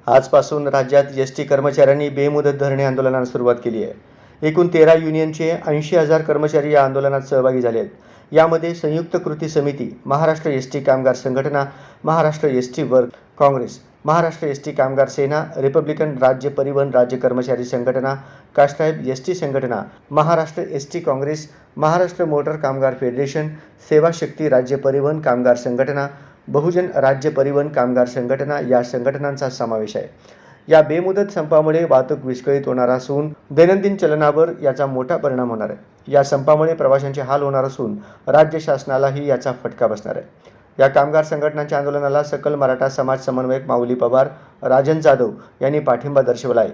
आजपासून राज्यात एसटी कर्मचाऱ्यांनी बेमुदत धरणे आंदोलनाला सुरुवात केली आहे। एकूण 13 युनियनचे 80,000 कर्मचारी या आंदोलनात सहभागी झाले आहेत। यामध्ये संयुक्त कृती समिती, महाराष्ट्र एसटी कामगार संघटना, Maharashtra ST work Congress, Maharashtra ST कामगार सेना, रिपब्लिकन राज्य परिवहन राज्य कर्मचारी संघटना, कास्टाहेब एसटी संघटना, महाराष्ट्र एसटी काँग्रेस, महाराष्ट्र मोटर कामगार फेडरेशन, सेवा शक्ती राज्य परिवहन कामगार संघटना, बहुजन राज्य परिवहन कामगार संघटना या संघटनांचा समावेश आहे। या बेमुदत संपामुळे वाहतूक विस्कळीत होणार असून दैनंदिन चलनावर याचा मोठा परिणाम होणार आहे। या संपामुळे प्रवाशांचे हाल होणार असून राज्य शासनालाही याचा फटका बसणार आहे। या कामगार संघटनांच्या आंदोलनाला सकल मराठा समाज समन्वयक माऊली पवार, राजन जाधव यांनी पाठिंबा दर्शवला आहे।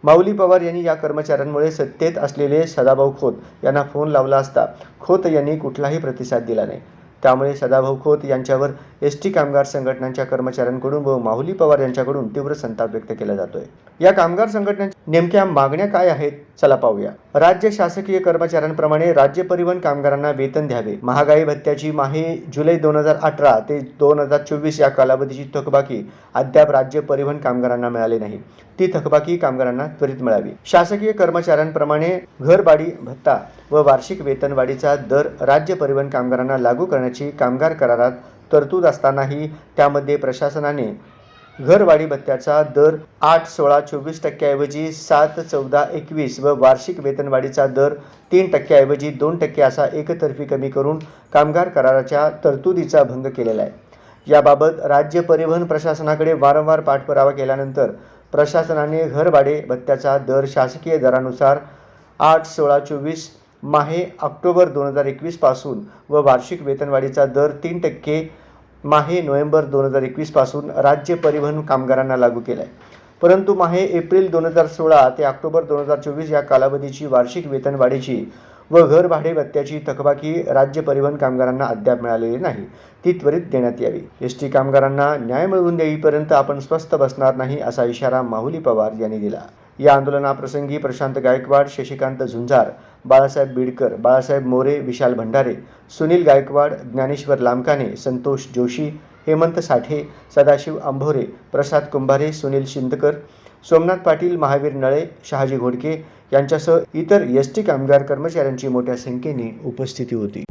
माऊली पवार यांनी या कर्मचाऱ्यांमुळे सत्तेत असलेले सदाभाऊ खोत यांना फोन लावला असता खोत यांनी कुठलाही प्रतिसाद दिला नाही। त्यामुळे सदाभाऊ खोत यांच्यावर एसटी कामगार संघटनांच्या कर्मचाऱ्यांकडून व माऊली पवार यांच्याकडून तीव्र संताप व्यक्त केला जातोय। या कामगार संघटनांच्या नेमक्या मागण्या काय आहेत, चला पाहूया। राज्य शासकीय कर्मचाऱ्यांप्रमाणे राज्य परिवहन कामगारांना वेतन द्यावे। महागाई भत्त्याची माहे जुलै 2018 ते 2024 या कालावधीची थकबाकी अद्याप राज्य परिवहन कामगारांना मिळाली नाही। ती थकबाकी कामगारांना त्वरित मिळावी। शासकीय कर्मचाऱ्यांप्रमाणे घरभाडी भत्ता व वार्षिक वेतनवाढीचा दर राज्य परिवहन कामगारांना लागू करण्याची कामगार करारात तरतूद असतानाही त्यामध्ये प्रशासनाने घरवाढी भत्त्याचा दर 8-16-24% ऐवजी 7-14-21 व वार्षिक वेतनवाढीचा दर 3% ऐवजी 2% असा एकतर्फी कमी करून कामगार कराराच्या तरतुदीचा भंग केलेला आहे। याबाबत राज्य परिवहन प्रशासनाकडे वारंवार पाठपुरावा केल्यानंतर प्रशासनाने घरभाडे भत्त्याचा दर शासकीय दरानुसार 8-16-24 माहे ऑक्टोबर 2021 पासून व वार्षिक वेतनवाढीचा दर 3% माहे नोव्हेंबर 2021 पासून राज्य परिवहन कामगारांना लागू केला आहे। परंतु माहे एप्रिल 2016 ते ऑक्टोबर 2024 या कालावधीची वार्षिक वेतनवाढीची व घरभाडे भत्त्याची थकबाकी राज्य परिवहन कामगारांना अद्याप मिळालेली नाही। ती त्वरित देण्यात यावी। एसटी कामगारांना न्याय मिळवून देईपर्यंत आपण स्वस्थ बसणार नाही असा इशारा माऊली पवार यांनी दिला। या आंदोलनाप्रसंगी प्रशांत गायकवाड, शशिकांत झुंजार, बाळासाहेब बिडकर, बाळासाहेब मोरे, विशाल भंडारे, सुनील गायकवाड, ज्ञानेश्वर लामकाने, संतोष जोशी, हेमंत साठे, सदाशिव अंभोरे, प्रसाद कुंभारे, सुनील शिंदकर, सोमनाथ पाटील, महावीर नळे, शहाजी घोडके यांच्यासह इतर एसटी कामगार कर्मचाऱ्यांची मोठ्या संख्येने उपस्थिती होती।